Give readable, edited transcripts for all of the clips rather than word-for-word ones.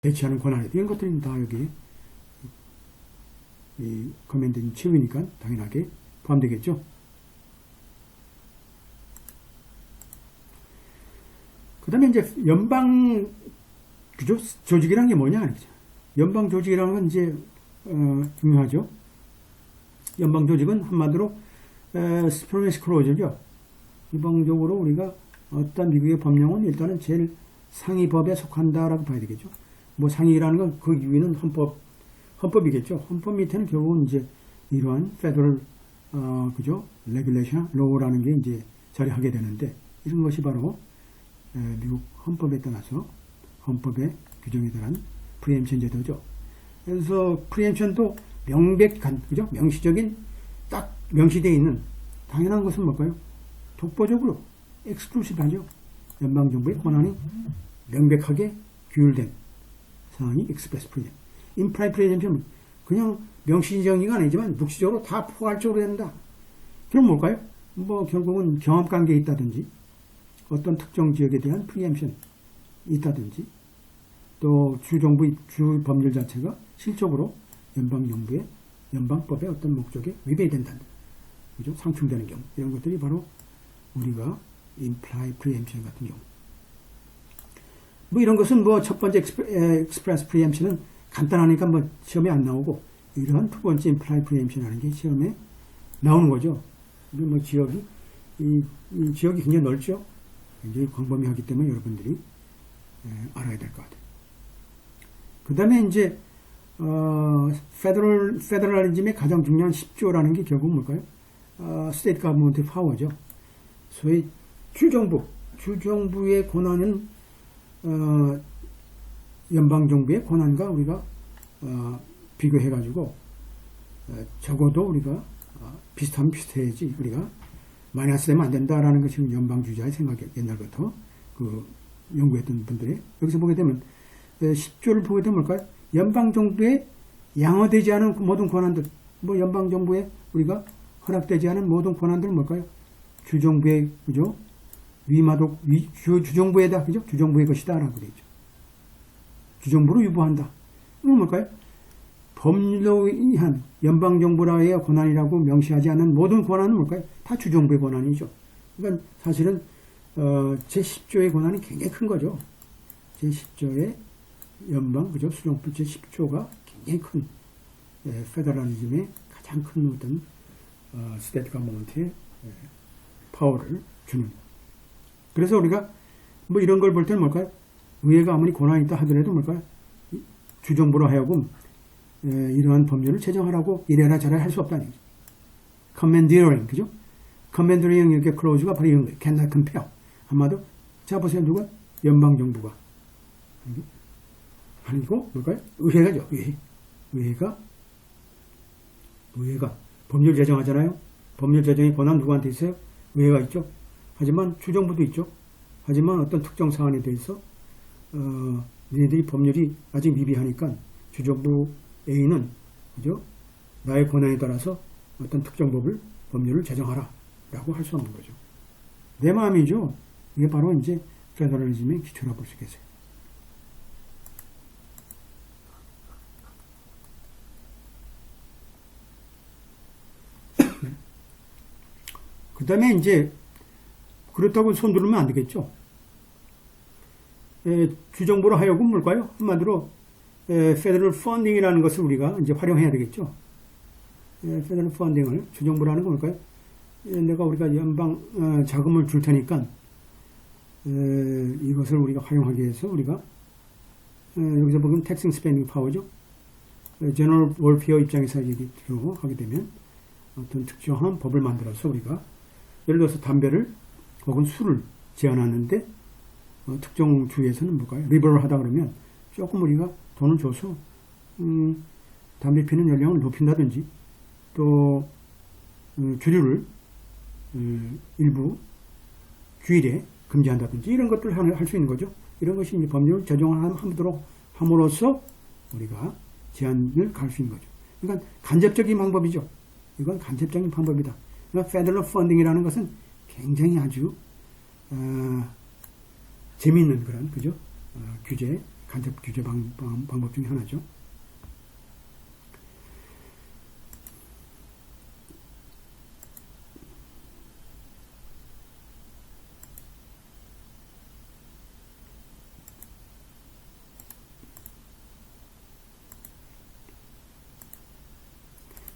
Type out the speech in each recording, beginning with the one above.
배치하는 권한, 이런 것들이 다 여기 이 커맨드 치유니까 당연하게 포함되겠죠. 그 다음에 이제 연방 조직이라는 게 뭐냐? 연방 조직이라는 건 이제 중요하죠. 연방 조직은 한마디로 스프리메시 클로즈죠. 일방적으로 우리가 어떤 미국의 법령은 일단은 제일 상위 법에 속한다라고 봐야 되겠죠. 뭐 상위라는 건 그 위는 헌법이겠죠. 헌법 밑에는 결국은 이제 이러한 페더럴 그죠? 레귤레이션, 로우라는 게 이제 자리하게 되는데, 이런 것이 바로 미국 헌법에 따라서 헌법의 규정에 따른 프리엠션 제도죠. 그래서 프리엠션도 명백한, 그죠? 명시적인, 딱 명시되어 있는 당연한 것은 뭘까요? 독보적으로 엑스클루시브하죠. 연방정부의 권한이 명백하게 규율된 상황이 익스프레스 프리엠. 임플라이 프리엠션, 그냥 명시정의가 아니지만 묵시적으로 다 포괄적으로 된다. 그럼 뭘까요? 뭐 결국은 경합관계에 있다든지, 어떤 특정 지역에 대한 프리엠션이 있다든지, 또 주정부의 주 법률 자체가 실적으로 연방정부의 연방법의 어떤 목적에 위배된다. 그죠? 상충되는 경우. 이런 것들이 바로 우리가 임플라이 프리엠션 같은 경우. 뭐 이런 것은 뭐 첫 번째 익스프레스 프리엠션은 간단하니까 뭐 시험에 안 나오고, 이러한 두 번째 임플라이 프리엠션 하는 게 시험에 나오는 거죠. 뭐 지역이, 이 지역이 굉장히 넓죠. 굉장히 광범위하기 때문에 여러분들이 알아야 될 것 같아요. 그 다음에 이제, 페더럴리즘의 가장 중요한 10조라는 게 결국 뭘까요? 스테이트 가버먼트 파워죠. 소위 주정부의 권한은, 연방정부의 권한과 우리가, 비교해가지고, 적어도 우리가, 비슷하면 비슷해야지, 우리가 마이너스 되면 안 된다라는 것이 연방주의자의 생각이에요. 옛날부터 연구했던 분들이. 여기서 보게 되면 10조를 보게 되면 뭘까요? 연방정부에 양호되지 않은 모든 권한들, 뭐 연방정부에 우리가 허락되지 않은 모든 권한들은 뭘까요? 주정부의, 그죠? 주정부에다, 그죠? 주정부의 것이다 라고 되어 있죠. 주정부로 유보한다. 이건 뭘까요? 법률로 의한 연방정부라의 권한이라고 명시하지 않은 모든 권한은 뭘까요? 다 주정부의 권한이죠. 그러니까 사실은 제10조의 권한이 굉장히 큰 거죠. 제10조의 연방, 그죠? 수정부 제10조가 굉장히 큰 페더럴리즘의 가장 큰 어떤 스테이트 가버먼트의 파워를 주는. 그래서 우리가 뭐 이런 걸 볼 때는 뭘까요? 의회가 아무리 권한이 있다 하더라도 뭘까요? 주정부로 하여금 이러한 법률을 제정하라고 이래라 저래라 할 수 없다는 거죠. commandeering, 그죠? commandeering 이렇게 클로즈가 바로 이런 거예요. cannot compel. 한마디로, 자 보세요. 누가? 연방정부가. 아니고, 뭘까요? 의회가죠. 의회가 법률 제정하잖아요. 법률 제정의 권한 누구한테 있어요? 의회가 있죠. 하지만 주정부도 있죠. 하지만 어떤 특정 사안에 대해서 니네들이 법률이 아직 미비하니까 주정부 A는, 그죠? 나의 권한에 따라서 어떤 특정 법률을 제정하라 라고 할 수 없는 거죠. 내 마음이죠. 이게 바로 이제 페더럴리즘의 기초라고 볼 수 있겠어요. 그 다음에 이제 그렇다고 손 들으면 안 되겠죠. 주정부로 하여금 뭘까요? 한마디로 페더럴 펀딩이라는 것을 우리가 이제 활용해야 되겠죠. 페더럴 펀딩을, 주정부라는 건 뭘까요? 우리가 연방 자금을 줄 테니까 이것을 우리가 활용하기 위해서 우리가 여기서 보면 텍싱 스펜딩 파워죠. 제너럴 월피어 입장에서 얘기로 하게 되면 어떤 특정한 법을 만들어서 우리가 예를 들어서 담배를 혹은 술을 제한하는데 특정 주에서는 뭘까요? 리버럴 하다 그러면 조금 우리가 돈을 줘서 담배 피는 연령을 높인다든지, 또 주류를 일부 주일에 금지한다든지, 이런 것들을 할 수 있는 거죠. 이런 것이 이제 법률 제정을 하도록 함으로써 우리가 제한을 갈 수 있는 거죠. 그러니까 간접적인 방법이죠. 이건 간접적인 방법이다. 그러니까 페더럴 펀딩이라는 것은 굉장히 아주 재미있는 그런, 그죠? 규제 간접 규제 방법 중에 하나죠.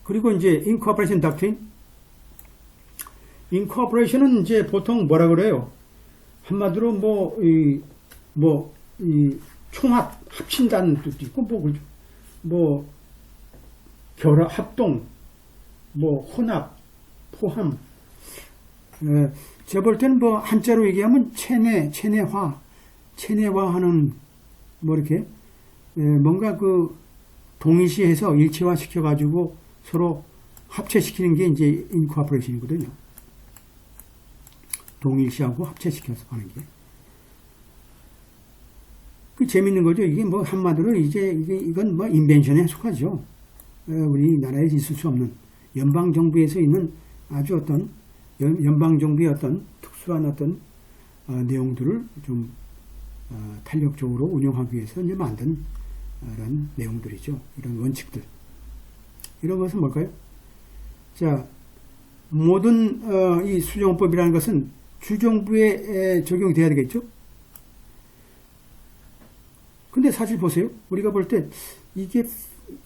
그리고 이제 incorporation doctrine. incorporation은 이제 보통 뭐라 그래요? 한마디로 이 총합, 합친다는 뜻도 있고, 결합, 합동, 혼합, 포함. 제가 볼 때는 한자로 얘기하면 체내화하는, 이렇게, 뭔가 동일시해서 일체화 시켜가지고 서로 합체시키는 게 이제 incorporation이거든요. 동일시하고 합체시켜서 하는 게. 재밌는 거죠. 이게 한마디로 이건 인벤션에 속하죠. 우리나라에 있을 수 없는 연방정부에서 있는 아주 어떤 연방정부의 어떤 특수한 어떤 내용들을 좀 탄력적으로 운영하기 위해서 이제 만든 이런 내용들이죠. 이런 원칙들. 이런 것은 뭘까요? 자, 모든 이 수정법이라는 것은 주정부에 적용돼야 되겠죠? 근데 사실 보세요. 우리가 볼 때 이게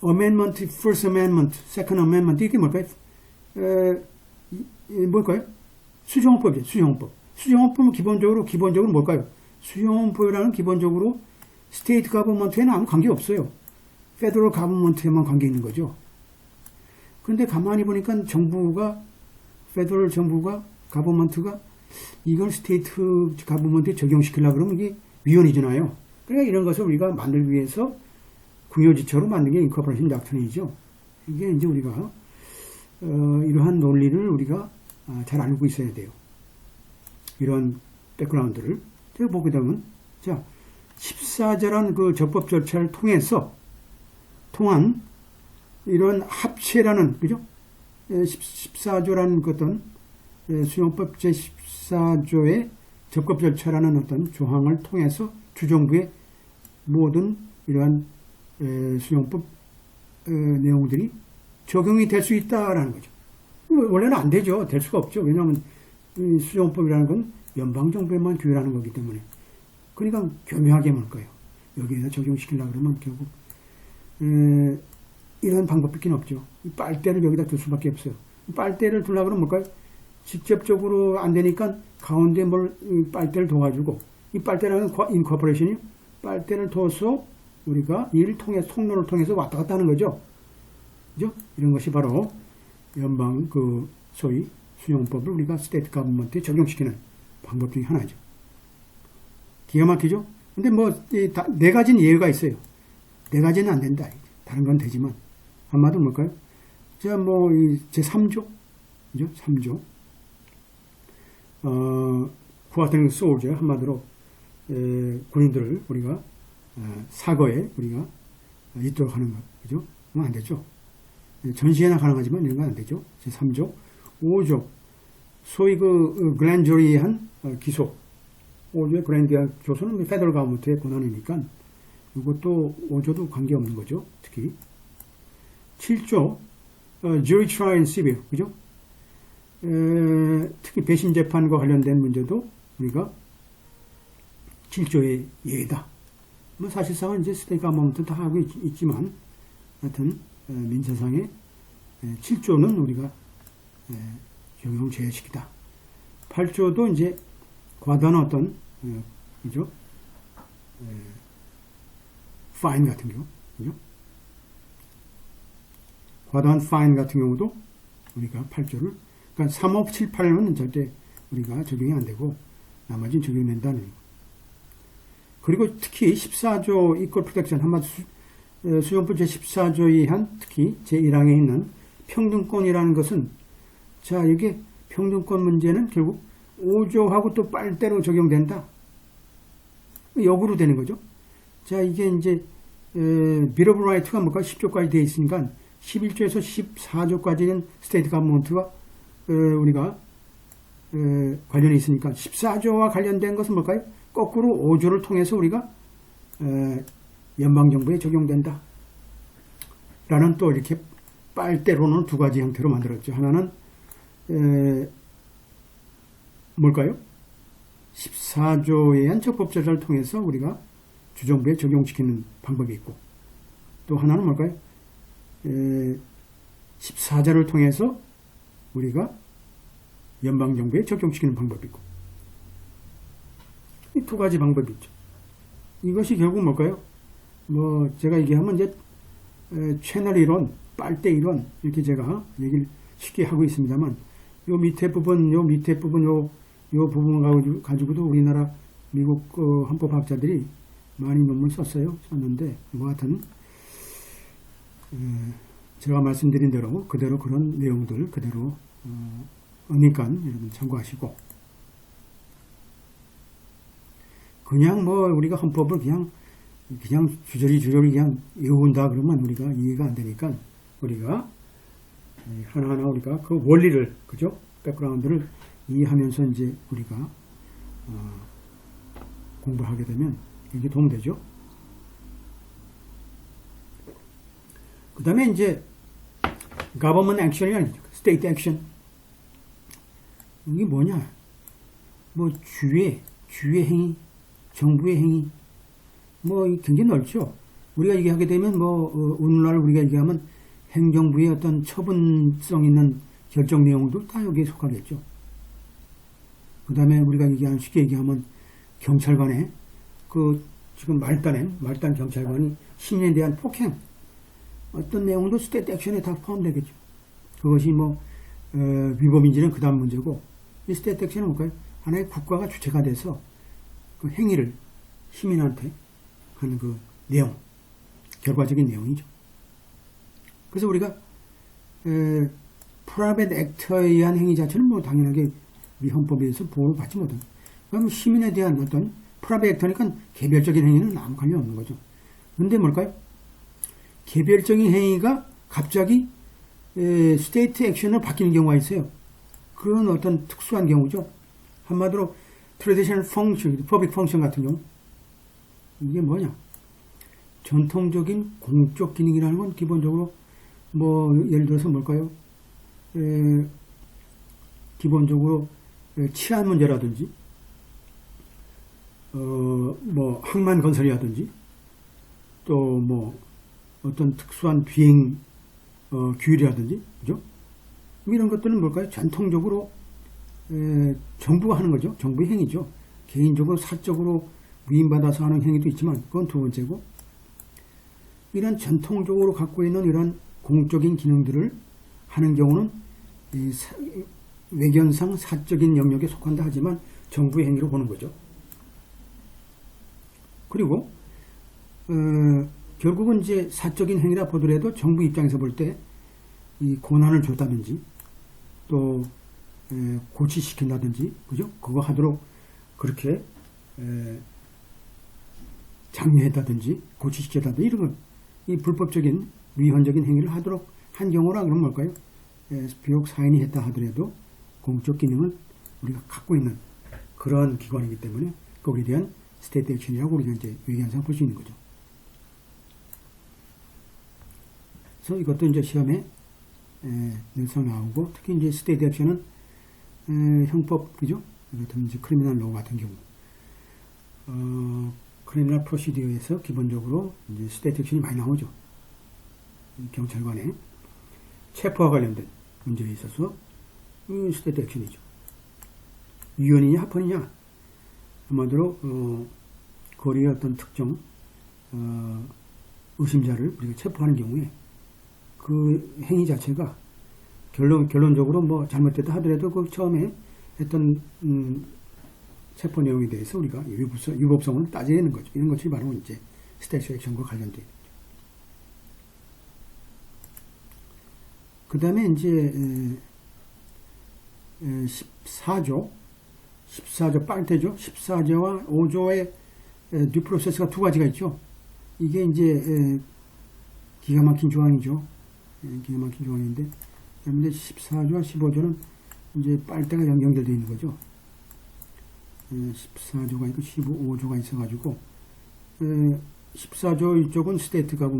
amendment, first amendment, second amendment 이게 뭘까요? 뭘까요? 수정법이죠. 수정법. 수정법은 기본적으로 뭘까요? 수정법이라는 기본적으로 스테이트 가버먼트에는 아무 관계 없어요. 페더럴 가버먼트에만 관계 있는 거죠. 그런데 가만히 보니까 페더럴 정부가 가버먼트가 이걸 스테이트 가버먼트에 적용시키려고 그러면 이게 위헌이잖아요. 그러니까 이런 것을 우리가 만들기 위해서 궁여지처로 만든 게 인코퍼레이션 닥트린이죠. 이게 이제 우리가 이러한 논리를 우리가 잘 알고 있어야 돼요. 이런 백그라운드를 제가 보게 되면 자 14절한 그 적법 절차를 통한 이런 합체라는 그죠? 14조라는 어떤 수용법 제14조의 적법 절차라는 어떤 조항을 통해서 주정부의 모든 이러한 수용법 내용들이 적용이 될 수 있다라는 거죠. 원래는 안 되죠. 될 수가 없죠. 왜냐하면 수용법이라는 건 연방정부에만 규율하는 거기 때문에. 그러니까 교묘하게 뭘 거예요. 여기에다 적용시키려고 그러면 결국 이런 방법밖에 없죠. 빨대를 여기다 둘 수밖에 없어요. 빨대를 두려고 그러면 뭘까요? 직접적으로 안 되니까 가운데 빨대를 둬가지고 이 빨대라는 인코퍼레이션이 빨대를 둬서 우리가 통로를 통해서 왔다 갔다 하는 거죠. 그죠? 이런 것이 바로 연방 소위 수용법을 우리가 스테이트 가버먼트에 적용시키는 방법 중에 하나죠. 기가 막히죠? 근데 네 가지는 예외가 있어요. 네 가지는 안 된다. 다른 건 되지만. 한마디로 뭘까요? 자, 제3조. 그죠? 3조. 쿠아터닝 소울저. 한마디로, 군인들을 우리가, 사거에 우리가 있도록 하는 것. 그죠? 그건 안 되죠. 전시회나 가능하지만 이런 건 안 되죠. 제3조. 5조. 소위 글랜저리한 기소. 5조의 글랜저리한 조서는 페더럴 가버먼트의 권한이니까 이것도 5조도 관계없는 거죠. 특히. 7조. jury trial and civil. 그죠? 특히 배심 재판과 관련된 문제도 우리가 7조의 예외다. 사실상은 이제 스테이트 가버먼트 다 하고 있지만 하여튼 민사상의 7조는 우리가 적용 제외시키다. 8조도 이제 과도한 어떤 그죠? 파인 같은 경우, 그죠? 과도한 파인 같은 경우도 우리가 8조를 그러니까 3업 7, 8은 절대 우리가 적용이 안 되고 나머지는 적용된다는 거. 그리고 특히 14조 이퀄 프로텍션 한마디 수용법 제14조에 한 특히 제1항에 있는 평등권이라는 것은 자 이게 평등권 문제는 결국 5조하고 또 빨대로 적용된다. 역으로 되는 거죠. 자 이게 이제 Bill of Right가 뭘까 10조까지 되어 있으니까 11조에서 14조까지는 스테이트 가버먼트가 우리가 관련이 있으니까 14조와 관련된 것은 뭘까요? 거꾸로 5조를 통해서 우리가 연방정부에 적용된다. 라는 또 이렇게 빨대로는 두 가지 형태로 만들었죠. 하나는 뭘까요? 14조에 의한 적법조사를 통해서 우리가 주정부에 적용시키는 방법이 있고, 또 하나는 뭘까요? 14조를 통해서 우리가 연방정부에 적용시키는 방법이 있고, 이 두 가지 방법이 있죠. 이것이 결국 뭘까요? 뭐 제가 얘기하면 이제 채널 이론, 빨대 이론 이렇게 제가 얘기를 쉽게 하고 있습니다만, 요 밑에 부분, 요 부분 가지고도 우리나라 미국 헌법학자들이 많이 논문 썼는데, 뭐 하여튼 제가 말씀드린 대로 그대로 그런 내용들 그대로 그러니까 여러분 참고하시고, 그냥 뭐 우리가 헌법을 그냥 주저리 그냥 외운다 그러면 우리가 이해가 안 되니까, 우리가 하나하나 우리가 그 원리를, 그죠? 백그라운드를 이해하면서 이제 우리가 공부를 하게 되면 이게 도움되죠. 그 다음에 이제 government action이 아니죠. state action. 이게 뭐냐? 뭐 주의 행위, 정부의 행위, 뭐 굉장히 넓죠. 우리가 얘기하게 되면 뭐 오늘날 우리가 얘기하면 행정부의 어떤 처분성 있는 결정 내용도 다 여기에 속하겠죠. 그 다음에 우리가 쉽게 얘기하면 경찰관의 지금 말단 경찰관이 시민에 대한 폭행, 어떤 내용도 스테이트 액션에 다 포함되겠죠. 그것이 뭐 위법인지는 그 다음 문제고, 이 스테이트 액션은 뭘까요? 하나의 국가가 주체가 돼서 그 행위를 시민한테 하는 그 내용, 결과적인 내용이죠. 그래서 우리가 프라이빗 액터에 의한 행위 자체는 뭐 당연하게 우리 헌법에 의해서 보호를 받지 못한. 그럼 시민에 대한 어떤 프라이빗 액터니까 개별적인 행위는 아무 관련 없는 거죠. 그런데 뭘까요? 개별적인 행위가 갑자기 스테이트 액션으로 바뀌는 경우가 있어요. 그런 어떤 특수한 경우죠. 한마디로 트래디셔널 펑션, 퍼블릭 펑션 같은 경우. 이게 뭐냐? 전통적인 공적 기능이라는 건 기본적으로 뭐 예를 들어서 뭘까요? 기본적으로 치안 문제라든지 뭐 항만 건설이라든지, 또 뭐 어떤 특수한 비행 규율이라든지, 그죠? 이런 것들은 뭘까요? 전통적으로 정부가 하는 거죠. 정부의 행위죠. 개인적으로 사적으로 위임받아서 하는 행위도 있지만 그건 두 번째고, 이런 전통적으로 갖고 있는 이런 공적인 기능들을 하는 경우는 외견상 사적인 영역에 속한다 하지만 정부의 행위로 보는 거죠. 그리고 결국은 이제 사적인 행위라 보더라도 정부 입장에서 볼 때 이 고난을 줬다든지, 또 고치시킨다든지, 그죠? 그거 하도록 그렇게 장려했다든지 고치시켰다든지, 이런 건 이 불법적인 위헌적인 행위를 하도록 한 경우라 그러면 뭘까요? 비록 사인이 했다 하더라도 공적 기능을 우리가 갖고 있는 그런 기관이기 때문에 거기에 대한 스테이트 액션이라고 우리가 이제 외견상 볼 수 있는 거죠. 그래서 이것도 이제 시험에 늘상 나오고, 특히 이제 스테이트 액션은 형법, 그죠? 같은 이제 크리미널 로우 같은 경우, 크리미널 프로시디어에서 기본적으로 이제 스테이트 액션이 많이 나오죠. 경찰관의 체포와 관련된 문제에 있어서 스테이트 액션이죠. 위헌이냐 합헌이냐, 한마디로 거리의 어떤 특정 의심자를 우리가 체포하는 경우에 그 행위 자체가 결론적으로 뭐 잘못됐다 하더라도 그 처음에 했던 체포 내용에 대해서 우리가 위법성을 따지는 거죠. 이런 것이 바로 이제 스테이트 액션과 관련되어 있죠. 그 다음에 이제 14조 빨대죠. 14조와 5조의 듀 프로세스가 두 가지가 있죠. 이게 이제 기가 막힌 조항이죠. 기가 막힌 조항인데, 그런데 14조와 15조는 이제 빨대가 연결되어 있는 거죠. 14조가 있고 15조가 있어가지고 14조 이쪽은 스테이트 가고